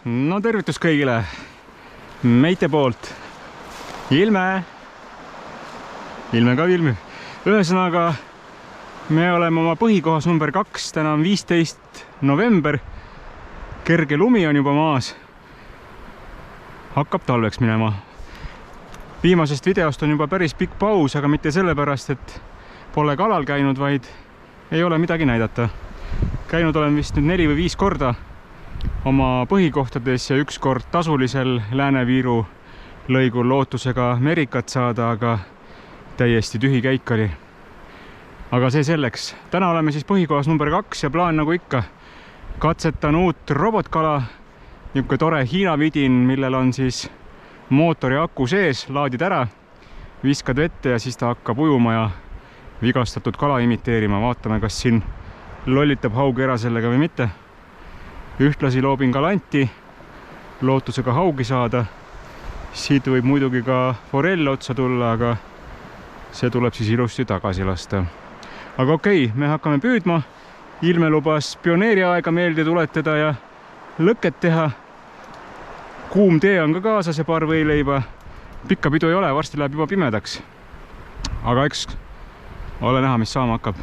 No tervitus kõigile meite poolt. Ilme ka ilmib. Ühesõnaga, me oleme oma põhikohas number 2, täna on 15. november. Kerge lumi on juba maas. Hakkab talveks minema. Viimasest videost on juba päris pikk paus, aga mitte sellepärast, et pole kalal käinud, vaid ei ole midagi näidata. Käinud olen vist nüüd 4 või 5 korda oma põhikohtades ja 1 kord tasulisel Lääne-Viiru lõigul lootusega Merikat saada, aga täiesti tühi käik oli. Aga see selleks. Täna oleme siis põhikohas number 2 ja plaan nagu ikka. Katsetan uut robotkala, niisugune tore Hiina vidin, millel on siis mootori aku sees, laadid ära, viskad vette ja siis ta hakkab ujuma ja vigastatud kala imiteerima. Vaatame, kas siin lollitab haug ära sellega või mitte. Ühtlasi loobin kalanti, lootusega haugi saada. Siit võib muidugi ka forell otsa tulla, aga see tuleb siis ilusti tagasi lasta. Aga okei, me hakkame püüdma. Ilme lubas pioneeriaega meelde tuletada ja lõket teha. Kuum tee on ka kaasas ja paar võileiba. Pikka pidu ei ole, varsti läheb juba pimedaks. Aga eks ole näha, mis saama hakkab.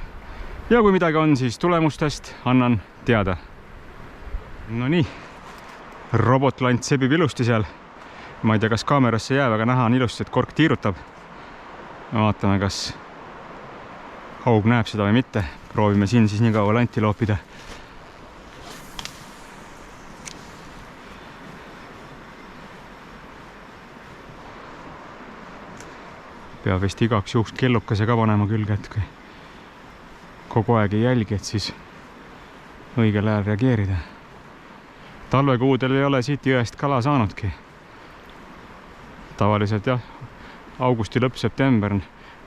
Ja kui midagi on, siis tulemustest annan teada. No nii, robotlant sebib ilusti seal. Ma ei tea, kas kaamerasse jääb, aga näha on ilusti, et kork tiirutab. Vaatame, kas haug näeb seda või mitte. Proovime siin siis nii kaua lanti loopida. Peab vist igaks juhuks kellukese ka panema külge, et kui kogu aeg ei jälgi, et siis õigel ajal reageerida. Talvekuudel ei ole siit jõest kala saanudki. Tavaliselt jah, augusti lõpp, september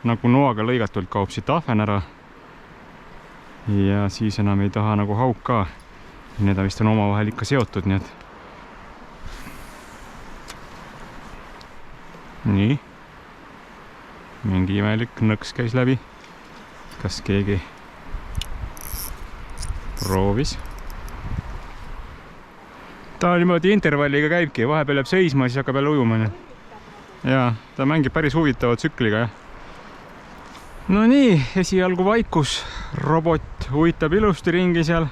nagu noaga lõigatult kaob siit ahven ära. Ja siis enam ei taha nagu haug ka. Need vist on omavahel ikka seotud, nii et. Nii. Mingi imelik nõks käis läbi. Kas keegi proovis? Ta niimoodi intervalliga käibki, vahepeal jääb seisma ja siis hakkab jälle ujuma. Ja ta mängib päris huvitava tsükliga. Ja. No nii, esialgu vaikus. Robot uitab ilusti ringi seal,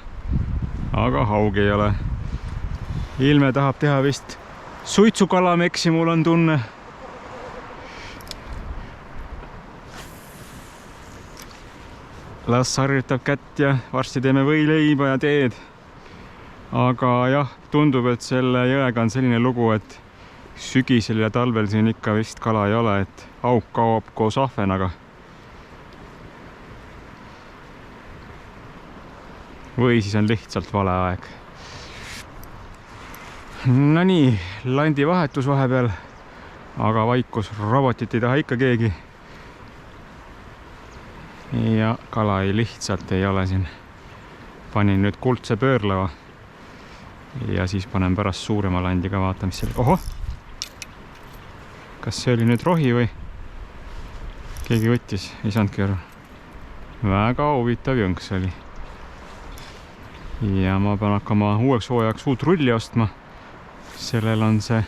aga haug ei ole. Ilme tahab teha vist suitsukalameksi, mul on tunne. Las harjutab kätt ja varsti teeme võileiba ja teed. Aga jah, tundub, et selle jõega on selline lugu, et sügisel ja talvel siin ikka vist kala ei ole, et haug kaob koos ahvenaga. Või siis on lihtsalt vale aeg. No nii, landi vahetus vahepeal, aga vaikus, robotit ei taha ikka keegi. Ja kala lihtsalt ei ole siin. Panin nüüd kuldse pöörleva. Ja siis panen pärast suurema landi ka, vaata, mis selle. Oho! Kas see oli nüüd rohi või? Keegi võttis, ei saanudki aru. Väga huvitav jõnks oli. Ja ma pean hakkama uueks hooajaks uut rulli ostma. Sellel on see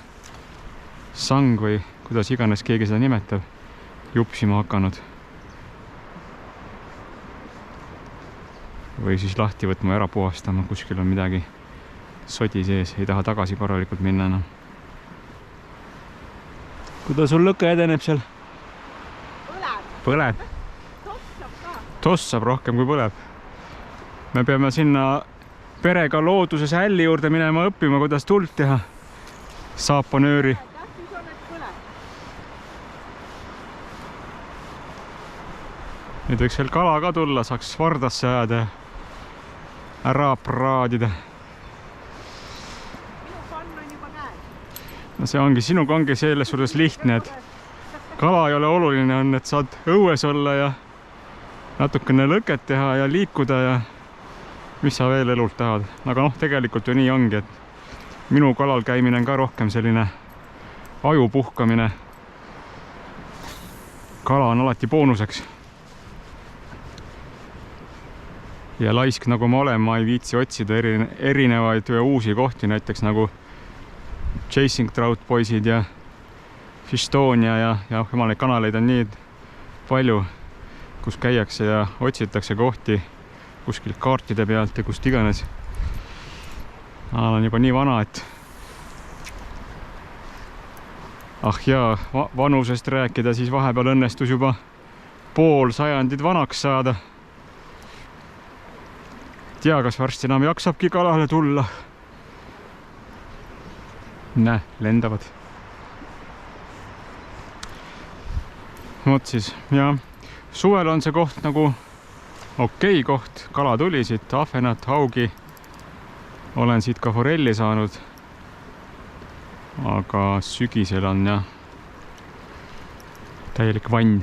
sang või kuidas iganes keegi seda nimetab. Jupsima hakanud. Või siis lahti võtma ja ära puhastama, kuskil on midagi sodi sees, ei taha tagasi korralikult minna enam. Kuidas sul lõke edeneb seal? Põleb. Tossab rohkem kui põleb. Me peame sinna perega looduses hälli juurde minema õppima, kuidas tuld teha. Saapanööri. Nüüd võiks veel kala ka tulla, saaks vardasse ajada ja ära praadida. No see ongi, sinuga ongi selles suhtes lihtne, et kala ei ole oluline, on, et saad õues olla ja natukene lõket teha ja liikuda ja mis sa veel elult tahad. Aga noh, tegelikult ju nii ongi, et minu kalal käimine on ka rohkem selline aju puhkamine. Kala on alati boonuseks. Ja laisk nagu ma olen, ma ei viitsi otsida erinevaid uusi kohti, näiteks nagu Chasing Trout poisid ja Fishtoonia ja jumal, neid kanaleid on nii palju, kus käiakse ja otsitakse kohti kuskilt kaartide pealt ja kust iganes. Kanal on juba nii vana, et jaa, vanusest rääkida, siis vahepeal õnnestus juba pool sajandit vanaks saada. Tea, kas varsti enam jaksabki kalale tulla. Näe, lendavad. Vot siis, jah. Suvel on see koht nagu okei koht. Kala tuli siit, ahvenat, haugi. Olen siit ka forelli saanud. Aga sügisel on jah täielik vann.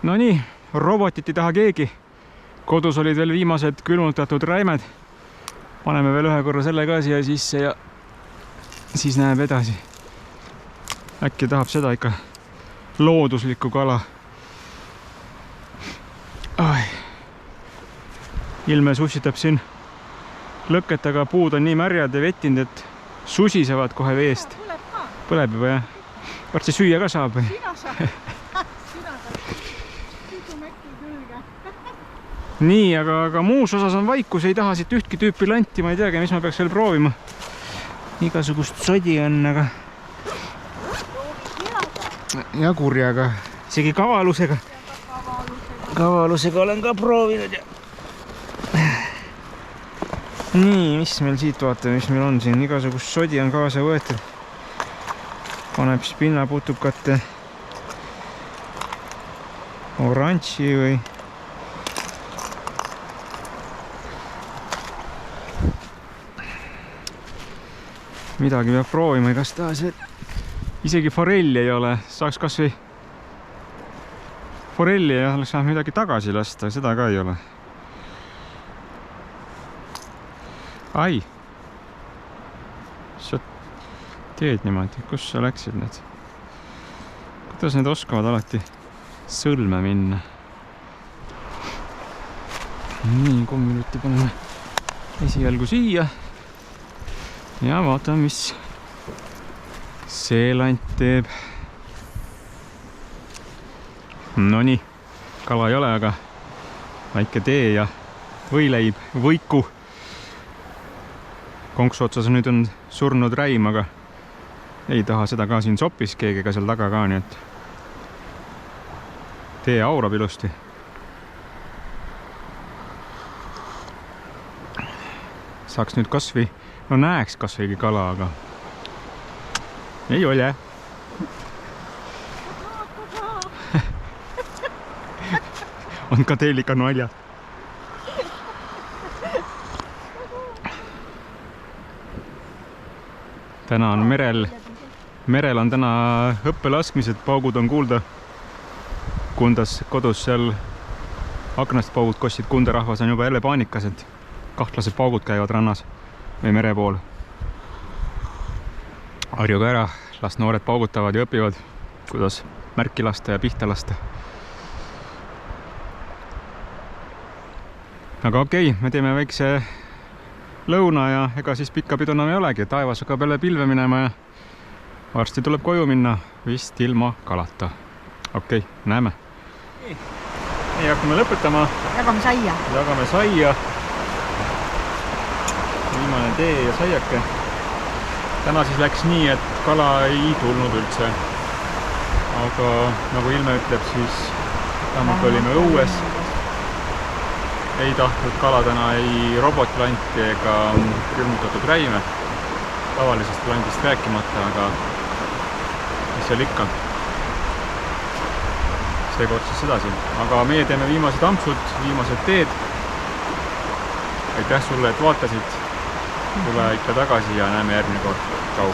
No nii, robotit ei taha keegi. Kodus olid veel viimased külmutatud räimed. Paneme veel ühe korra selle ka siia sisse ja siis näeb edasi. Äkki tahab seda ikka looduslikku kala. Ilme sussitab siin lõketaga, puud on nii märjad ja vettinud, et susisevad kohe veest. Põleb juba, jah. Varsti süüa ka saab. Sina saab. Sina saab. Südumäkki külge. Nii, aga muus osas on vaikus, ei taha siit ühtki tüüpi lanti, ma ei teagi, mis ma peaks veel proovima. Igasugust sodi on, aga ja kurjaga, isegi kavalusega. Kavalusega olen ka proovinud ja nii, mis meil siit vaatame, mis meil on siin, igasugust sodi on kaasa võetud. Paneb siis pinnaputukate oranži või midagi peab proovima, kas ta see isegi forelli ei ole, saaks kas või forelli ja oleks vähemalt midagi tagasi lasta, seda ka ei ole. Ai, sa teed niimoodi, kus sa läksid need? Kuidas need oskavad alati sõlme minna? Nii, kummilutti paneme esialgu siia ja vaatame, mis see lant teeb. No nii, kala ei ole, aga väike tee ja võileib, võiku. Konksu otsas nüüd on surnud räim, aga ei taha seda ka siin sopis keegi ega seal taga ka, nii et tee aurab ilusti. Saaks nüüd kasvi, no näeks kasvõigi kala, aga ei ole. On ka teil ikka nalja. Täna on merel on täna õppelaskmised, paugud on kuulda. Kundas kodus seal aknast paugud kostsid, kundarahvas on juba jälle paanikas, et kahtlased paugud käivad rannas või mere pool. Harjuga ära, las noored paugutavad ja õpivad, kuidas märki lasta ja pihta lasta. Aga okei, me teeme väikse lõuna ja ega siis pikka pidu enam ei olegi. Taevas hakkab jälle pilve minema ja varsti tuleb koju minna vist ilma kalata. Okei, näeme. Nii, hakkame lõpetama. Jagame saia. Viimane tee ja saiake. Täna siis läks nii, et kala ei tulnud üldse. Aga nagu Ilme ütleb, siis vähemalt olime õues. Ei tahtnud kala täna ei robotlanti ega külmutatud räime. Tavalisest landist rääkimata, aga mis seal ikka. Seekord siis sedasi. Aga meie teeme viimased ampsud, viimased teed. Aitäh sulle, et vaatasid. Tule ikka tagasi ja näeme järgmine kord. Tšau!